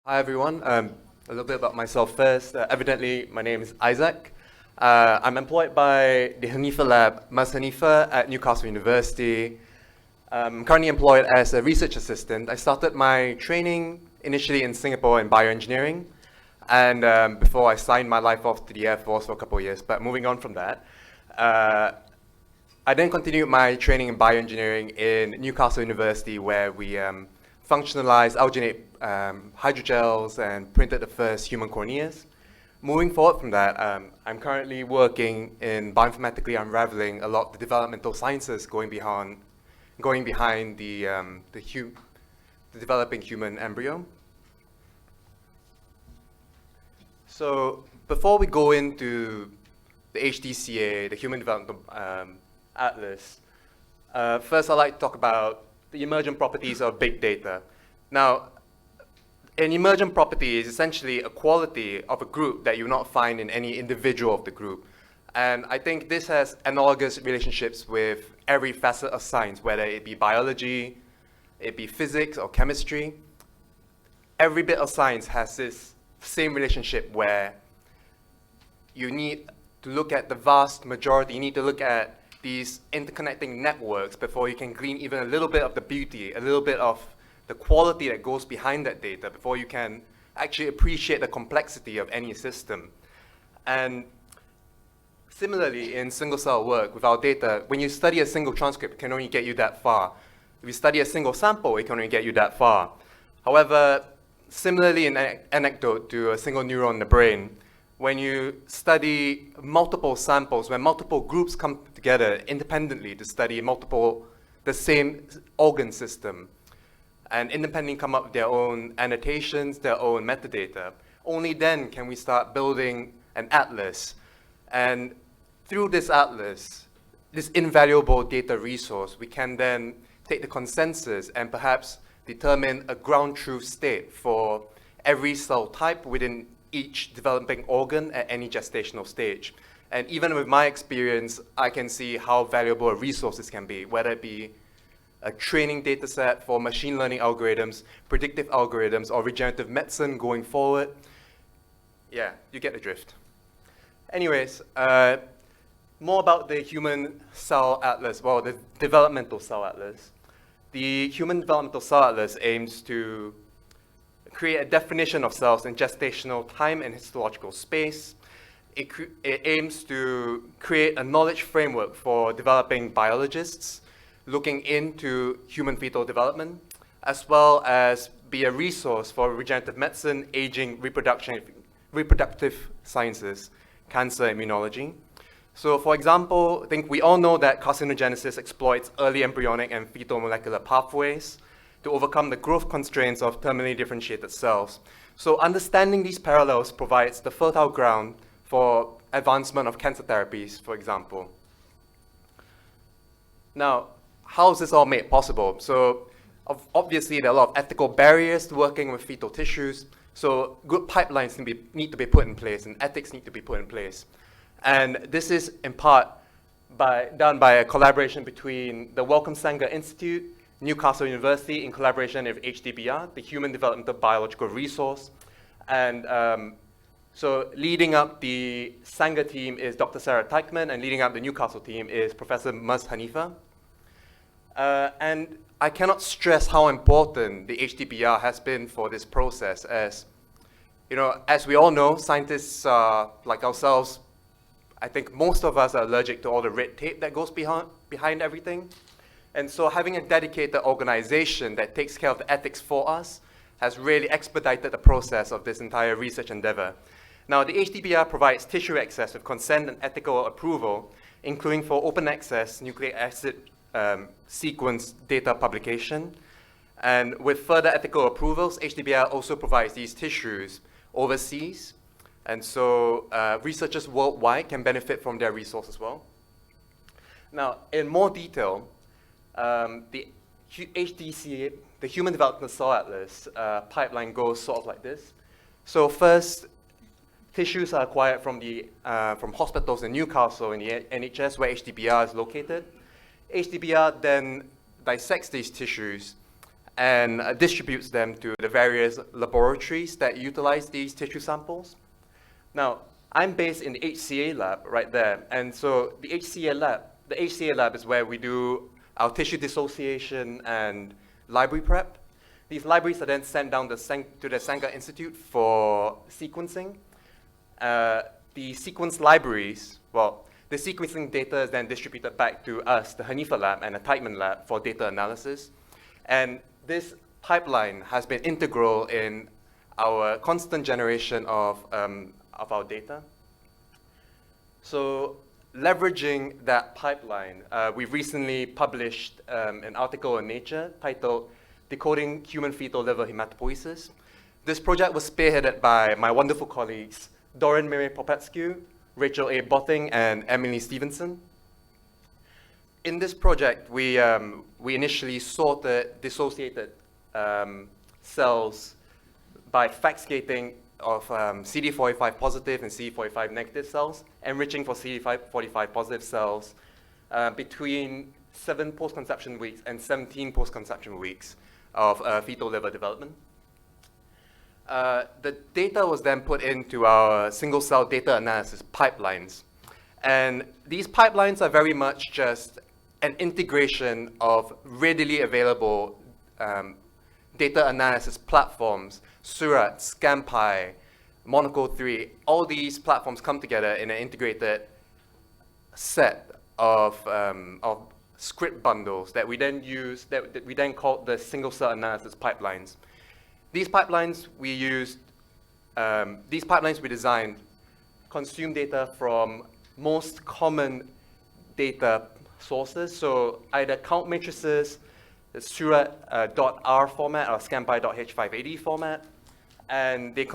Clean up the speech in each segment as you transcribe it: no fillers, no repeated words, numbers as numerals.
Hi everyone. A little bit about myself first. Evidently, my name is Isaac. I'm employed by the Hanifa Lab, Mas Hanifa at Newcastle University. I'm currently employed as a research assistant. I started my training initially in Singapore in bioengineering, and before I signed my life off to the Air Force for a couple of years. But moving on from that, I then continued my training in bioengineering in Newcastle University, where we functionalized alginate hydrogels and printed the first human corneas. Moving forward from that, I'm currently working in bioinformatically unraveling a lot of the developmental sciences going behind the developing human embryo. So before we go into the HDCA, the Human Developmental Atlas, first I'd like to talk about the emergent properties of big data. Now, an emergent property is essentially a quality of a group that you will not find in any individual of the group. And I think this has analogous relationships with every facet of science, whether it be biology, it be physics or chemistry. Every bit of science has this same relationship where you need to look at the vast majority, you need to look at these interconnecting networks before you can glean even a little bit of the beauty, a little bit of the quality that goes behind that data, before you can actually appreciate the complexity of any system. And similarly, in single-cell work with our data, when you study a single transcript, it can only get you that far. If you study a single sample, it can only get you that far. However, similarly in anecdote to a single neuron in the brain, when you study multiple samples, when multiple groups come together independently to study the same organ system, and independently come up with their own annotations, their own metadata, only then can we start building an atlas. And through this atlas, this invaluable data resource, we can then take the consensus and perhaps determine a ground truth state for every cell type within each developing organ at any gestational stage. And even with my experience, I can see how valuable a resource this can be, whether it be a training data set for machine learning algorithms, predictive algorithms, or regenerative medicine going forward. Yeah, you get the drift. Anyways, more about the human cell atlas, well, the developmental cell atlas. The human developmental cell atlas aims to create a definition of cells in gestational time and histological space. It aims to create a knowledge framework for developing biologists looking into human fetal development, as well as be a resource for regenerative medicine, aging, reproductive sciences, cancer, immunology. So for example, I think we all know that carcinogenesis exploits early embryonic and fetal molecular pathways to overcome the growth constraints of terminally differentiated cells. So understanding these parallels provides the fertile ground for advancement of cancer therapies, for example. Now, how is this all made possible? So obviously there are a lot of ethical barriers to working with fetal tissues, so good pipelines need to be put in place and ethics need to be put in place. And this is in part done by a collaboration between the Wellcome Sanger Institute, Newcastle University in collaboration with HDBR, the Human Developmental Biological Resource. And so leading up the Sanger team is Dr. Sarah Teichmann, and leading up the Newcastle team is Professor Mas Hanifa. And I cannot stress how important the HDBR has been for this process, as you know, as we all know, scientists like ourselves, I think most of us are allergic to all the red tape that goes behind everything. And so having a dedicated organization that takes care of the ethics for us has really expedited the process of this entire research endeavor. Now, the HDBR provides tissue access with consent and ethical approval, including for open access nucleic acid sequence data publication. And with further ethical approvals, HDBR also provides these tissues overseas. And so researchers worldwide can benefit from their resource as well. Now, in more detail, the HDCA, the Human Developmental Cell Atlas pipeline goes sort of like this. So first, tissues are acquired from hospitals in Newcastle in the NHS where HDBR is located. HDBR then dissects these tissues and distributes them to the various laboratories that utilize these tissue samples. Now, I'm based in the HCA lab right there, and so the HCA lab is where we do our tissue dissociation and library prep. These libraries are then sent down to the Genome Institute for sequencing. The sequence libraries, well, the sequencing data is then distributed back to us, the Hanifa lab and the Teichmann lab for data analysis. And this pipeline has been integral in our constant generation of our data. So leveraging that pipeline, we've recently published an article in Nature titled Decoding Human Fetal Liver Hematopoiesis. This project was spearheaded by my wonderful colleagues, Dorin Mire-Popescu, Rachel A. Botting, and Emily Stevenson. In this project, we initially sorted dissociated cells by FACS-gating of CD45 positive and CD45 negative cells, enriching for CD45 positive cells between 7 post-conception weeks and 17 post-conception weeks of fetal liver development. The data was then put into our single-cell data analysis pipelines. And these pipelines are very much just an integration of readily available data analysis platforms, Surat, ScanPy, Monaco 3. All these platforms come together in an integrated set of script bundles that we then use, that we then call the single-cell analysis pipelines. These pipelines we designed consume data from most common data sources, so either count matrices, the Surat.R format or ScanPy.H580 format, and they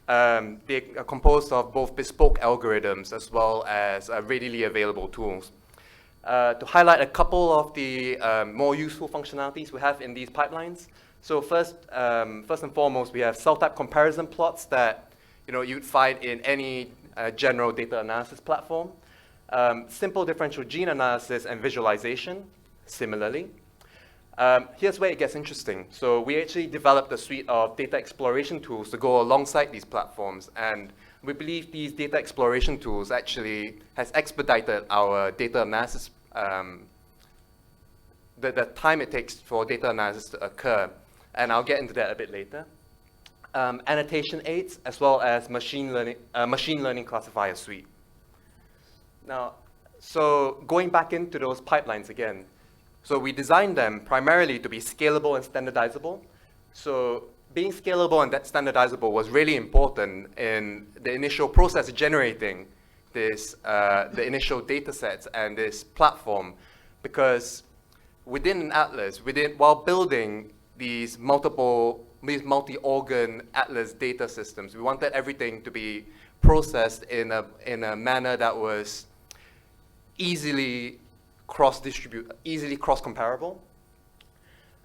are composed of both bespoke algorithms as well as readily available tools. To highlight a couple of the more useful functionalities we have in these pipelines. So first and foremost, we have cell type comparison plots that you'd find in any general data analysis platform. Simple differential gene analysis and visualization, similarly. Here's where it gets interesting. So we actually developed a suite of data exploration tools to go alongside these platforms, and we believe these data exploration tools actually has expedited our data analysis, the time it takes for data analysis to occur. And I'll get into that a bit later. Annotation aids, as well as machine learning classifier suite. Now, so going back into those pipelines again, so we designed them primarily to be scalable and standardizable. So being scalable and standardizable was really important in the initial process of generating this, the initial data sets and this platform, because within an atlas, while building these multi-organ atlas data systems, we wanted everything to be processed in a manner that was easily cross-comparable.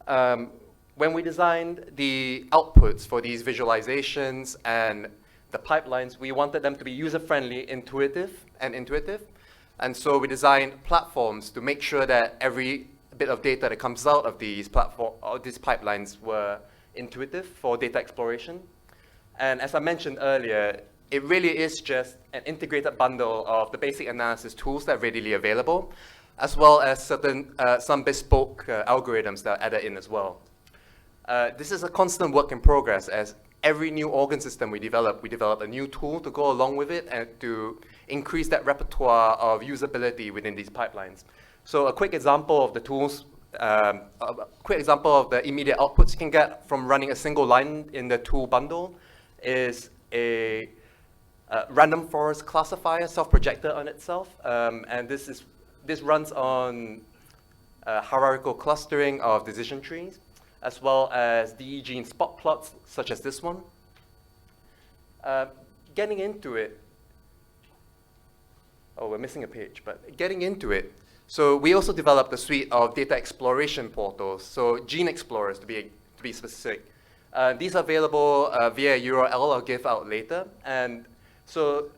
When we designed the outputs for these visualizations and the pipelines, we wanted them to be user-friendly, intuitive. And so we designed platforms to make sure that every bit of data that comes out of these pipelines were intuitive for data exploration. And as I mentioned earlier, it really is just an integrated bundle of the basic analysis tools that are readily available, as well as some bespoke algorithms that are added in as well. This is a constant work in progress. As every new organ system we develop a new tool to go along with it and to increase that repertoire of usability within these pipelines. So a quick example of the tools, a quick example of the immediate outputs you can get from running a single line in the tool bundle is a random forest classifier self-projector on itself. And this runs on hierarchical clustering of decision trees, as well as DE gene spot plots, such as this one. Getting into it, oh, we're missing a page, but getting into it. So we also developed a suite of data exploration portals, so gene explorers to be specific. These are available via URL I'll give out later. And so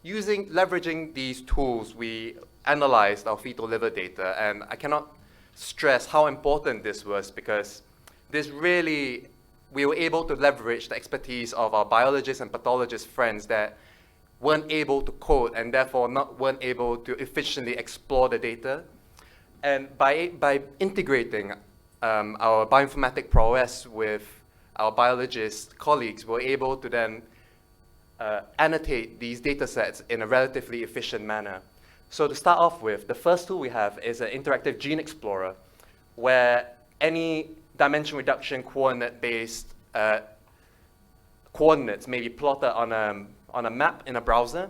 leveraging these tools, we analyzed our fetal liver data, and I cannot stress how important this was, because we were able to leverage the expertise of our biologists and pathologist friends that weren't able to code and therefore weren't able to efficiently explore the data. And by integrating our bioinformatic prowess with our biologist colleagues, we're able to then annotate these data sets in a relatively efficient manner. So to start off with, the first tool we have is an interactive gene explorer, where any dimension reduction coordinate-based coordinates may be plotted on a map in a browser.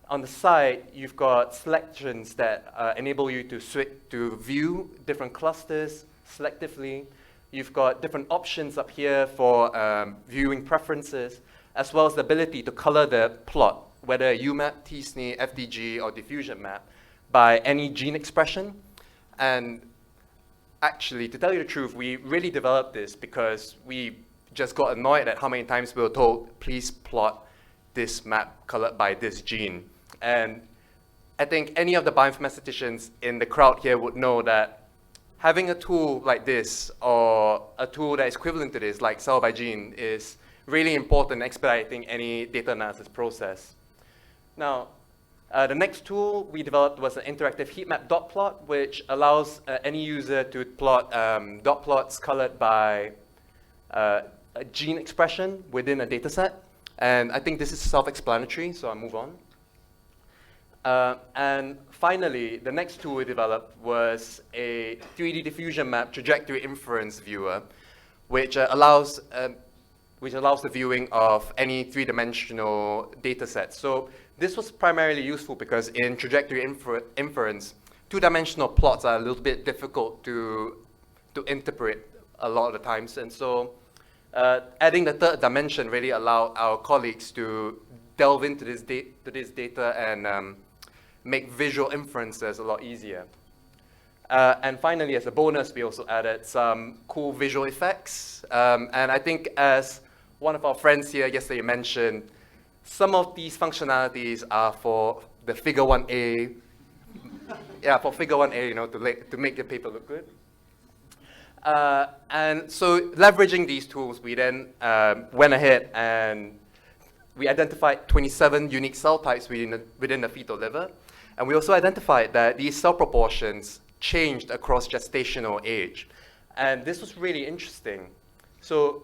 On the side, you've got selections that enable you to view different clusters selectively. You've got different options up here for viewing preferences, as well as the ability to color the plot, whether UMAP, TSNE, FDG, or diffusion map, by any gene expression. And actually, to tell you the truth, we really developed this because we just got annoyed at how many times we were told, please plot this map colored by this gene. And I think any of the bioinformaticians in the crowd here would know that having a tool like this, or a tool that is equivalent to this, like cell by gene, is really important in expediting any data analysis process. Now, the next tool we developed was an interactive heatmap dot plot, which allows any user to plot dot plots colored by a gene expression within a data set. And I think this is self-explanatory, so I'll move on. And finally, the next tool we developed was a 3D diffusion map trajectory inference viewer, which allows the viewing of any three-dimensional data set. So this was primarily useful because in trajectory inference, two-dimensional plots are a little bit difficult to interpret a lot of the times. And so adding the third dimension really allowed our colleagues to delve into this data and make visual inferences a lot easier. And finally, as a bonus, we also added some cool visual effects. And I think, as one of our friends here yesterday mentioned, some of these functionalities are for the Figure 1A. Yeah, for Figure 1A, you know, to make the paper look good. And so leveraging these tools, we then went ahead and we identified 27 unique cell types within the fetal liver. And we also identified that these cell proportions changed across gestational age. And this was really interesting. So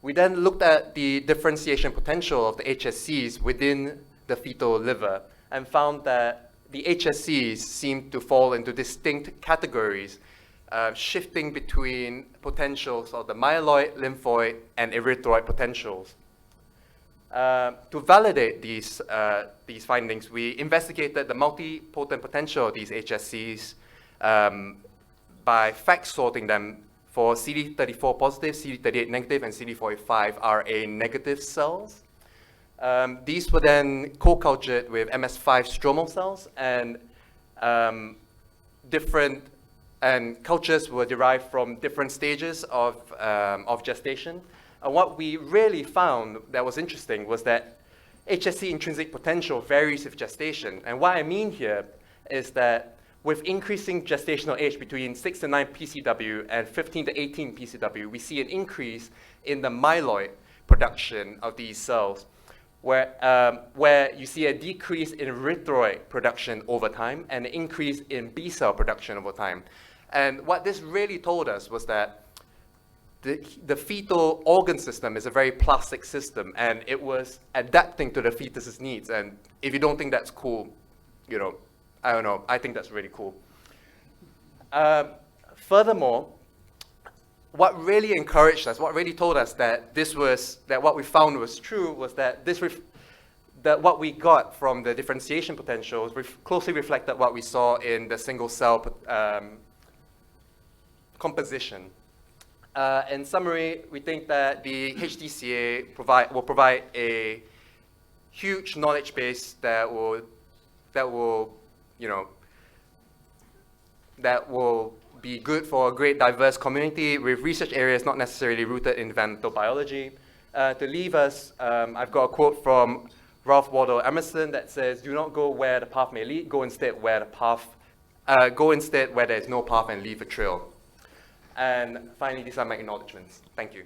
we then looked at the differentiation potential of the HSCs within the fetal liver and found that the HSCs seemed to fall into distinct categories, shifting between potentials of the myeloid, lymphoid, and erythroid potentials. To validate these findings, we investigated the multipotent potential of these HSCs by fact sorting them for CD34 positive, CD38 negative, and CD45 RA negative cells. These were then co-cultured with MS5 stromal cells, and cultures were derived from different stages of gestation. And what we really found that was interesting was that HSC intrinsic potential varies with gestation. And what I mean here is that with increasing gestational age between 6 to 9 PCW and 15 to 18 PCW, we see an increase in the myeloid production of these cells, where you see a decrease in erythroid production over time and an increase in B cell production over time. And what this really told us was that the fetal organ system is a very plastic system, and it was adapting to the fetus's needs. And if you don't think that's cool, you know, I don't know, I think that's really cool. Furthermore, what really encouraged us, what really told us that what we found was true was that that what we got from the differentiation potentials closely reflected what we saw in the single cell composition. In summary, we think that the HDCA will provide a huge knowledge base that will be good for a great diverse community with research areas not necessarily rooted in environmental biology. To leave us, I've got a quote from Ralph Waldo Emerson that says, "Do not go where the path may lead. Go instead where there is no path and leave a trail." And finally, these are my acknowledgements. Thank you.